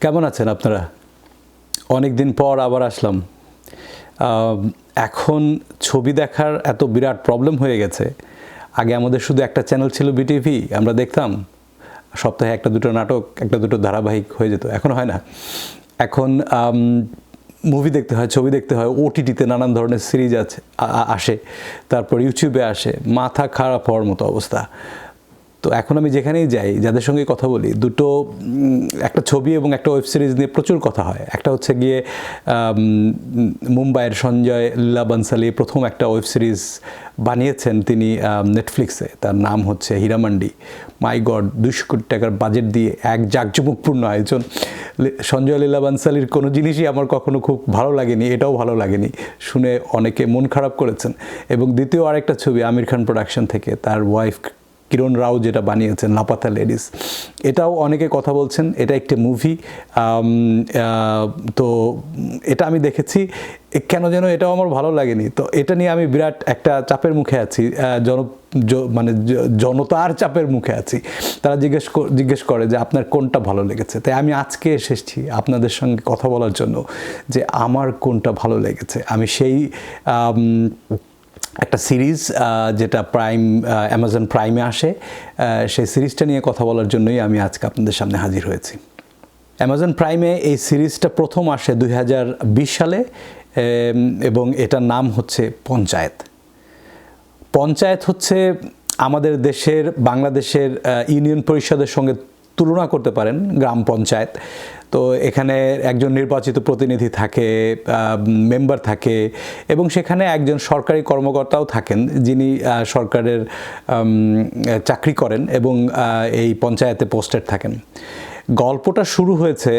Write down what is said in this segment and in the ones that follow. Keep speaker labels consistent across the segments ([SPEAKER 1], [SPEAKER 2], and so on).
[SPEAKER 1] কেমন আছেন আপনারা? অনেক দিন পর আবার আসলাম। এখন ছবি দেখার এত বিরাট প্রবলেম হয়ে গেছে। আগে আমাদের শুধু একটা চ্যানেল ছিল বিটিভি, আমরা দেখতাম সপ্তাহে একটা দুটো নাটক, একটা দুটো ধারাবাহিক হয়ে যেত। এখন হয় না। এখন মুভি দেখতে হয়, ছবি দেখতে হয়, ওটিটিতে নানান ধরনের সিরিজ আসে, তারপর ইউটিউবে আসে, মাথা খারাপ হওয়ার মতো অবস্থা। তো এখন আমি যেখানেই যাই, যাদের সঙ্গে কথা বলি, দুটো একটা ছবি এবং একটা ওয়েব সিরিজ নিয়ে প্রচুর কথা হয়। একটা হচ্ছে গিয়ে মুম্বাইয়ের সঞ্জয় লীলা বানসালি প্রথম একটা ওয়েব সিরিজ বানিয়েছেন তিনি নেটফ্লিক্সে, তার নাম হচ্ছে হীরামান্ডি। মাই গড, 200 কোটি টাকার বাজেট দিয়ে এক জাঁকজমকপূর্ণ আয়োজন। সঞ্জয় লীলা বানসালির কোনো জিনিসই আমার কখনো খুব ভালো লাগেনি, এটাও ভালো লাগেনি, শুনে অনেকে মন খারাপ করেছেন। এবং দ্বিতীয় আরেকটা ছবি আমির খান প্রোডাকশন থেকে, তার ওয়াইফ কিরণ রাও যেটা বানিয়েছেন লাপাতা লেডিস, এটাও অনেকে কথা বলছেন এটা একটি মুভি। তো এটা আমি দেখেছি, কেন যেন এটাও আমার ভালো লাগেনি। তো এটা নিয়ে আমি বিরাট একটা চাপের মুখে আছি, মানে জনতার চাপের মুখে আছি। তারা জিজ্ঞেস করে যে আপনার কোনটা ভালো লেগেছে। তাই আমি আজকে এসেছি আপনাদের সঙ্গে কথা বলার জন্য যে আমার কোনটা ভালো লেগেছে। আমি সেই একটা সিরিজ যেটা অ্যামাজন প্রাইমে আসে, সেই সিরিজটা নিয়ে কথা বলার জন্যই আমি আজকে আপনাদের সামনে হাজির হয়েছি। অ্যামাজন প্রাইমে এই সিরিজটা প্রথম আসে 2020 সালে এবং এটার নাম হচ্ছে পঞ্চায়েত। পঞ্চায়েত হচ্ছে আমাদের দেশের, বাংলাদেশের ইউনিয়ন পরিষদের সঙ্গে তুলনা করতে পারেন গ্রাম পঞ্চায়েত। তো এখানে একজন নির্বাচিত প্রতিনিধি থাকে, মেম্বার থাকে, এবং সেখানে একজন সরকারি কর্মকর্তাও থাকেন যিনি সরকারের চাকরি করেন এবং এই পঞ্চায়েতে পোস্টেড থাকেন। গল্পটা শুরু হয়েছে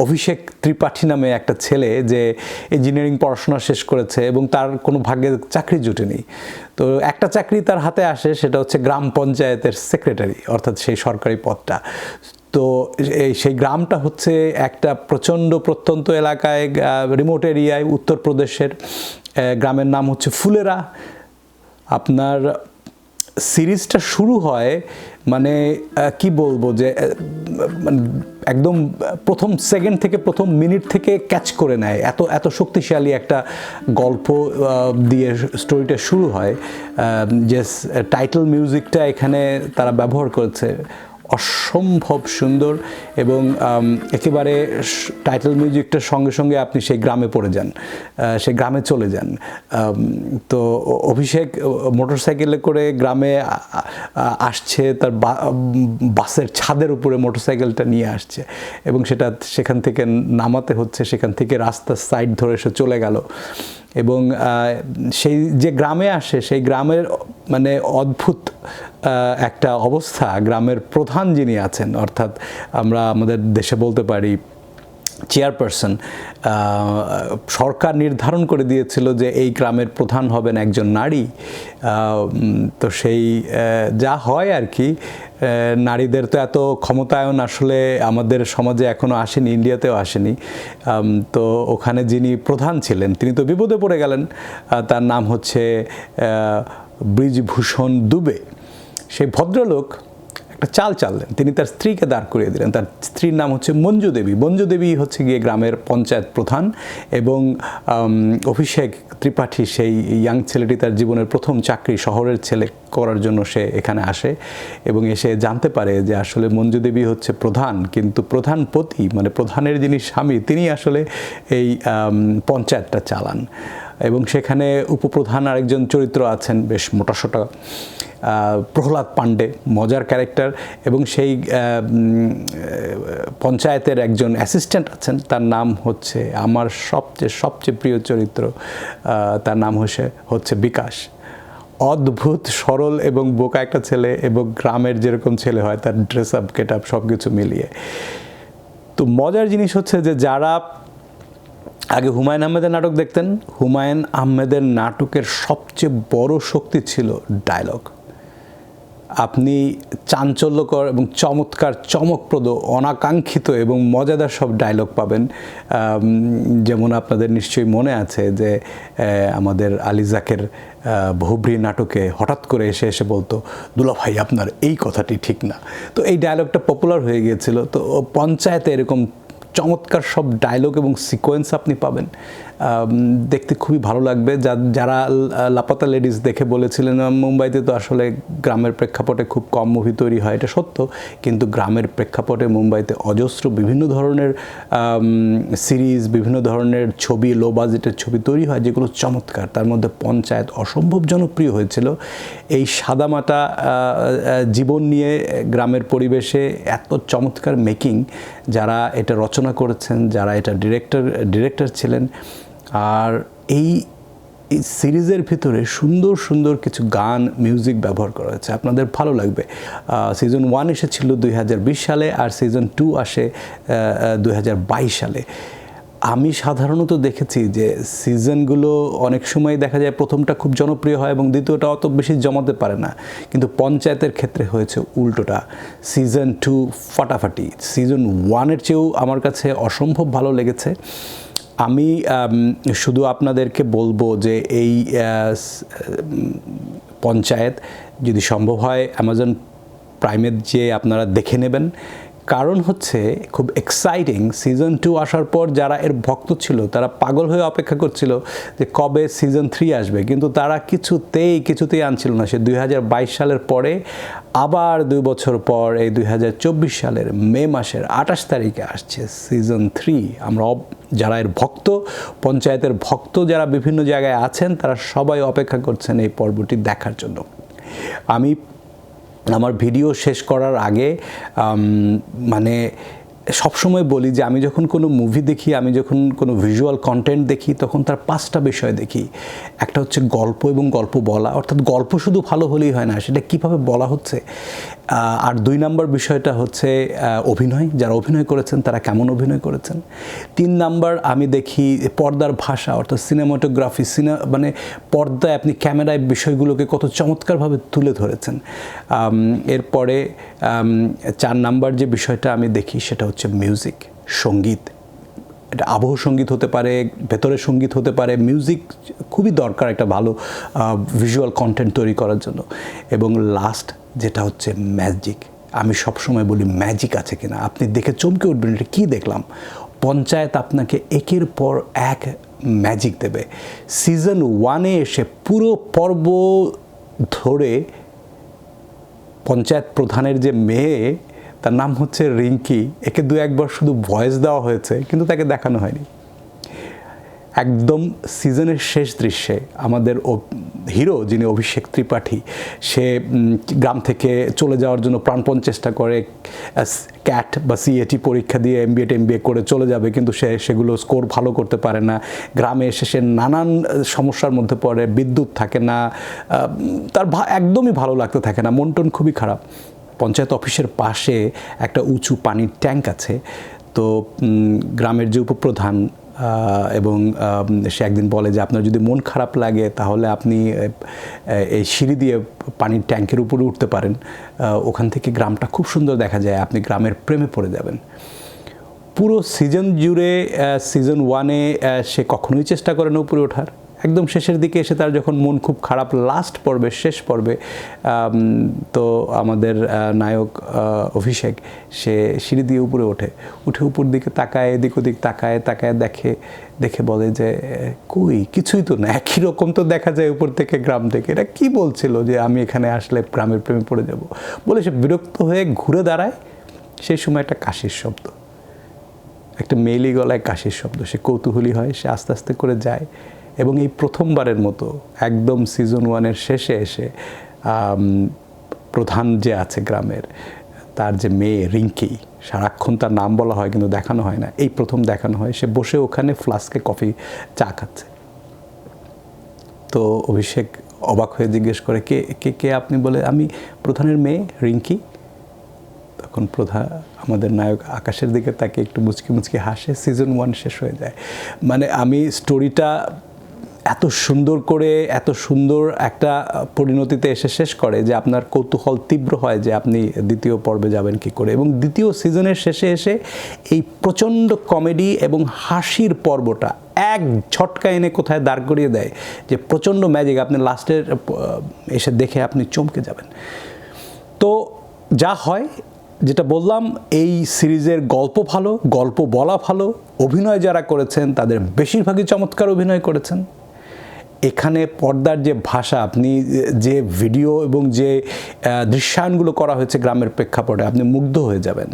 [SPEAKER 1] অভিষেক ত্রিপাঠী নামে একটা ছেলে, যে ইঞ্জিনিয়ারিং পড়াশোনা শেষ করেছে এবং তার কোনো ভাগ্যে চাকরি জুটেনি। তো একটা চাকরি তার হাতে আসে, সেটা হচ্ছে গ্রাম পঞ্চায়েতের সেক্রেটারি, অর্থাৎ সেই সরকারি পদটা। তো সেই গ্রামটা হচ্ছে একটা প্রচণ্ড প্রত্যন্ত এলাকায়, রিমোট এরিয়ায়, উত্তরপ্রদেশের। গ্রামের নাম হচ্ছে ফুলেরা। আপনার সিরিজটা শুরু হয় মানে কি বলবো, যে একদম প্রথম সেকেন্ড থেকে, প্রথম মিনিট থেকে ক্যাচ করে নেয়। এত শক্তিশালী একটা গল্প দিয়ে স্টোরিটা শুরু হয়। যে টাইটেল মিউজিকটা এখানে তারা ব্যবহার করেছে অসম্ভব সুন্দর, এবং একেবারে টাইটেল মিউজিকটার সঙ্গে সঙ্গে আপনি সেই গ্রামে পড়ে যান, সেই গ্রামে চলে যান। তো অভিষেক মোটরসাইকেলে করে গ্রামে আসছে, তার বাসের ছাদের উপরে মোটরসাইকেলটা নিয়ে আসছে, এবং সেখান থেকে নামাতে হচ্ছে, সেখান থেকে রাস্তার সাইড ধরে সে চলে গেল। এবং সেই যে গ্রামে আসে, সেই গ্রামের মানে অদ্ভুত একটা অবস্থা। গ্রামের প্রধান যিনি আছেন, অর্থাৎ আমরা আমাদের দেশে বলতে পারি চেয়ারপারসন, সরকার নির্ধারণ করে দিয়েছিল যে এই গ্রামের প্রধান হবেন একজন নারী। তো সেই যা হয় আর কি, নারীদের তো এত ক্ষমতায়ন আসলে আমাদের সমাজে এখনও আসেনি, ইন্ডিয়াতেও আসেনি। তো ওখানে যিনি প্রধান ছিলেন তিনি তো বিপদে পড়ে গেলেন। তার নাম হচ্ছে ব্রিজভূষণ দুবে। সেই ভদ্রলোক একটা চাল চাললেন, তিনি তার স্ত্রীকে দাঁড় করিয়ে দিলেন। তার স্ত্রীর নাম হচ্ছে মঞ্জু দেবী। মঞ্জু দেবী হচ্ছে গিয়ে গ্রামের পঞ্চায়েত প্রধান, এবং অভিষেক ত্রিপাঠী সেই ইয়াং ছেলেটি তার জীবনের প্রথম চাকরি শহরের ছেলে করার জন্য সে এখানে আসে, এবং এসে জানতে পারে যে আসলে মঞ্জু দেবী হচ্ছে প্রধান, কিন্তু প্রধান পতি মানে প্রধানের যিনি স্বামী তিনি আসলে এই পঞ্চায়েতটা চালান। এবং সেখানে উপপ্রধান আরেকজন চরিত্র আছেন, বেশ মোটাসোটা, প্রহ্লাদ পাণ্ডে, মজার ক্যারেক্টার। এবং সেই পঞ্চায়েতের একজন অ্যাসিস্ট্যান্ট আছেন, তার নাম হচ্ছে আমার সবচেয়ে প্রিয় চরিত্র, তার নাম হচ্ছে বিকাশ। অদ্ভুত সরল এবং বোকা একটা ছেলে, এবং গ্রামের যেরকম ছেলে হয় তার ড্রেস আপ, গেট আপ সব কিছু মিলিয়ে। তো মজার জিনিস হচ্ছে যে যারা আগে হুমায়ুন আহমেদের নাটক দেখতেন, হুমায়ুন আহমেদের নাটকের সবচেয়ে বড় শক্তি ছিল ডায়লগ। আপনি চাঞ্চল্যকর এবং চমৎকার, চমকপ্রদ, অনাকাঙ্ক্ষিত এবং মজাদার সব ডায়লগ পাবেন। যেমন আপনাদের নিশ্চয়ই মনে আছে যে আমাদের আলী যাকের বহুব্রী নাটকে হঠাৎ করে এসে বলতো, দুলাভাই আপনার এই কথাটি ঠিক না। তো এই ডায়লগটা পপুলার হয়ে গিয়েছিল। তো পঞ্চায়েতে এরকম চমৎকার সব ডায়লগ এবং সিকোয়েন্স আপনি পাবেন, দেখতে খুবই ভালো লাগবে। যারা লাপাতা লেডিস দেখে বলেছিলেন মুম্বাইতে তো আসলে গ্রামের প্রেক্ষাপটে খুব কম মুভি তৈরি হয়, এটা সত্য, কিন্তু গ্রামের প্রেক্ষাপটে মুম্বাইতে অজস্র বিভিন্ন ধরনের সিরিজ, বিভিন্ন ধরনের ছবি, লো বাজেটের ছবি তৈরি হয় যেগুলো চমৎকার। তার মধ্যে পঞ্চায়েত অসম্ভব জনপ্রিয় হয়েছিল। এই সাদামাটা জীবন নিয়ে গ্রামের পরিবেশে এত চমৎকার মেকিং, যারা এটা রচনা করেছেন, যারা এটা ডিরেক্টর ছিলেন। আর এই সিরিজের ভিতরে সুন্দর সুন্দর কিছু গান, মিউজিক ব্যবহার করা হয়েছে, আপনাদের ভালো লাগবে। সিজন 1 এসেছিল 2020 সালে, আর সিজন 2 আসে 2022 সালে। আমি সাধারণত দেখেছি যে সিজনগুলো অনেক সময় দেখা যায় প্রথমটা খুব জনপ্রিয় হয় এবং দ্বিতীয়টা অত বেশি জমাতে পারে না, কিন্তু পঞ্চায়েতের ক্ষেত্রে হয়েছে উল্টোটা। সিজন 2 ফাটাফাটি, সিজন 1-এর চেয়েও আমার কাছে অসম্ভব ভালো লেগেছে। আমি শুধু আপনাদেরকে বলবো যে এই পঞ্চায়েত যদি সম্ভব হয় অ্যামাজন প্রাইমের যে আপনারা দেখে নেবেন, কারণ হচ্ছে খুব এক্সাইটিং। সিজন 2 আসার পর যারা এর ভক্ত ছিল তারা পাগল হয়ে অপেক্ষা করছিল যে কবে সিজন 3 আসবে, কিন্তু তারা কিছুতেই আনছিল না। সে 2022 সালের পরে আবার 2 বছর পর এই 2024 সালের মে মাসের 28 তারিখে আসছে সিজন 3। আমরা যারা এর ভক্ত, পঞ্চায়েতের ভক্ত যারা বিভিন্ন জায়গায় আছেন, তারা সবাই অপেক্ষা করছেন এই পর্বটি দেখার জন্য। আমি আমার ভিডিও শেষ করার আগে মানে সবসময় বলি যে আমি যখন কোনো মুভি দেখি, আমি যখন কোনো ভিজুয়াল কন্টেন্ট দেখি, তখন তার 5টা বিষয় দেখি। একটা হচ্ছে গল্প এবং গল্প বলা, অর্থাৎ গল্প শুধু ভালো হলেই হয় না, সেটা কীভাবে বলা হচ্ছে। আর 2 নম্বর বিষয়টা হচ্ছে অভিনয়, যারা অভিনয় করেছেন তারা কেমন অভিনয় করেছেন। 3 নম্বর আমি দেখি পর্দার ভাষা, অর্থাৎ সিনেমাটোগ্রাফি, মানে পর্দায় আপনি ক্যামেরায় বিষয়গুলোকে কত চমৎকারভাবে তুলে ধরেছেন। এরপরে 4 নম্বর যে বিষয়টা আমি দেখি সেটা হচ্ছে মিউজিক, সঙ্গীত। এটা আবহ সঙ্গীত হতে পারে, ভেতরের সঙ্গীত হতে পারে। মিউজিক খুবই দরকার একটা ভালো ভিজুয়াল কন্টেন্ট তৈরি করার জন্য। এবং লাস্ট যেটা হচ্ছে ম্যাজিক। আমি সবসময় বলি ম্যাজিক আছে কিনা, আপনি দেখে চমকে উঠবেন এটা কী দেখলাম। পঞ্চায়েত আপনাকে একের পর এক ম্যাজিক দেবে। সিজন 1-এ এসে পুরো পর্ব ধরে পঞ্চায়েত প্রধানের যে মেয়ে, তার নাম হচ্ছে রিঙ্কি, একে 2-1 শুধু ভয়েস দেওয়া হয়েছে, কিন্তু তাকে দেখানো হয়নি। একদম সিজনের শেষ দৃশ্যে আমাদের হিরো, যিনি অভিষেক ত্রিপাঠী, সে গ্রাম থেকে চলে যাওয়ার জন্য প্রাণপণ চেষ্টা করে। ক্যাট বা সিএটি পরীক্ষা দিয়ে এমবিএ করে চলে যাবে, কিন্তু সেগুলো স্কোর ভালো করতে পারে না। গ্রামে এসে সে নানান সমস্যার মধ্যে পড়ে, বিদ্যুৎ থাকে না, তার একদমই ভালো লাগতে থাকে না, মন টন খুবই খারাপ। পঞ্চায়েত অফিসের পাশে একটা উঁচু পানির ট্যাঙ্ক আছে। তো গ্রামের যে উপপ্রধান এবং সে একদিন বলে যে আপনার যদি মন খারাপ লাগে তাহলে আপনি এই সিঁড়ি দিয়ে পানির ট্যাঙ্কের উপরে উঠতে পারেন, ওখান থেকে গ্রামটা খুব সুন্দর দেখা যায়, আপনি গ্রামের প্রেমে পড়ে যাবেন। পুরো সিজন জুড়ে সিজন 1-এ সে কখনোই চেষ্টা করে না উপরে ওঠার। একদম শেষের দিকে এসে তার যখন মন খুব খারাপ, লাস্ট পর্বে, শেষ পর্বে, তো আমাদের নায়ক অভিষেক সে সিঁড়ি দিয়ে উপরে উঠে উপর দিকে তাকায়, এদিক ওদিক তাকায় দেখে বলে যে কই কিছুই তো না, একই রকম তো দেখা যায় উপর থেকে, গ্রাম থেকে, এটা কি বলছিল যে আমি এখানে আসলে গ্রামের প্রেমে পড়ে যাব বলে সে বিরক্ত হয়ে ঘুরে দাঁড়ায়। সেই সময় একটা কাশির শব্দ, একটা মেয়েলি গলায় কাশির শব্দ, সে কৌতূহলী হয়, সে আস্তে আস্তে করে যায় এবং এই প্রথমবারের মতো একদম সিজন 1-এর শেষে এসে প্রধান যে আছে গ্রামের, তার যে মেয়ে রিঙ্কি, সারাক্ষণ তার নাম বলা হয় কিন্তু দেখানো হয় না, এই প্রথম দেখানো হয়। সে বসে ওখানে ফ্লাস্কে কফি চা খাচ্ছে। তো অভিষেক অবাক হয়ে জিজ্ঞেস করে কে আপনি? বলে আমি প্রধানের মেয়ে রিঙ্কি। তখন আমাদের নায়ক আকাশের দিকে তাকে একটু মুচকি হাসে। সিজন 1 শেষ হয়ে যায়। মানে আমি স্টোরিটা এত সুন্দর করে এত সুন্দর একটা পরিণতিতে এসে শেষ করে যে আপনার কৌতূহল তীব্র হয় যে আপনি দ্বিতীয় পর্বে যাবেন কি করে। এবং দ্বিতীয় সিজনের শেষে এসে এই প্রচণ্ড কমেডি এবং হাসির পর্বটা এক ঝটকা এনে কোথায় দাঁড় করিয়ে দেয় যে প্রচণ্ড ম্যাজিক, আপনি লাস্টের এসে দেখে আপনি চমকে যাবেন। তো যা হয়, যেটা বললাম, এই সিরিজের গল্প ভালো, গল্প বলা ভালো, অভিনয় যারা করেছেন তাদের বেশিরভাগই চমৎকার অভিনয় করেছেন। এখানে পর্দার যে ভাষা, আপনি যে ভিডিও এবং যে দৃশ্যায়নগুলো করা হয়েছে গ্রামের প্রেক্ষাপটে, আপনি মুগ্ধ হয়ে যাবেন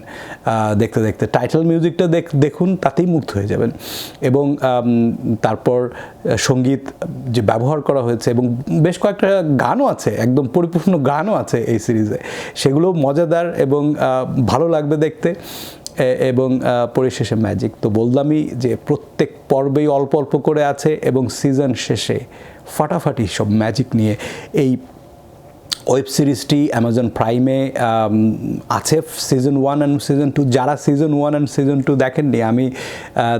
[SPEAKER 1] দেখতে দেখতে। টাইটেল মিউজিকটা দেখুন, তাতেই মুগ্ধ হয়ে যাবেন। এবং তারপর সঙ্গীত যে ব্যবহার করা হয়েছে এবং বেশ কয়েকটা গানও আছে, একদম পরিপূর্ণ গানও আছে এই সিরিজে, সেগুলো মজাদার এবং ভালো লাগবে দেখতে। এবং পরিশেষে ম্যাজিক তো বললামই যে প্রত্যেক পর্বেই অল্প অল্প করে আছে এবং সিজন শেষে ফাটাফাটি সব ম্যাজিক নিয়ে এই ওয়েব সিরিজটি অ্যামাজন প্রাইমে আছে, সিজন 1 অ্যান্ড সিজন 2। যারা সিজন 1 অ্যান্ড সিজন 2 দেখেননি, আমি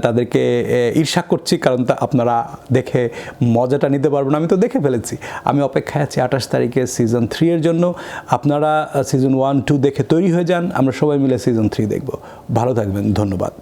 [SPEAKER 1] তাদেরকে ঈর্ষা করছি, কারণ আপনারা দেখে মজাটা নিতে পারবেন। আমি তো দেখে ফেলেছি, আমি অপেক্ষায় আছি 28 তারিখে সিজন 3 এর জন্য। আপনারা সিজন 1, 2 দেখে তৈরি হয়ে যান, আমরা সবাই মিলে সিজন 3 দেখব। ভালো থাকবেন, ধন্যবাদ।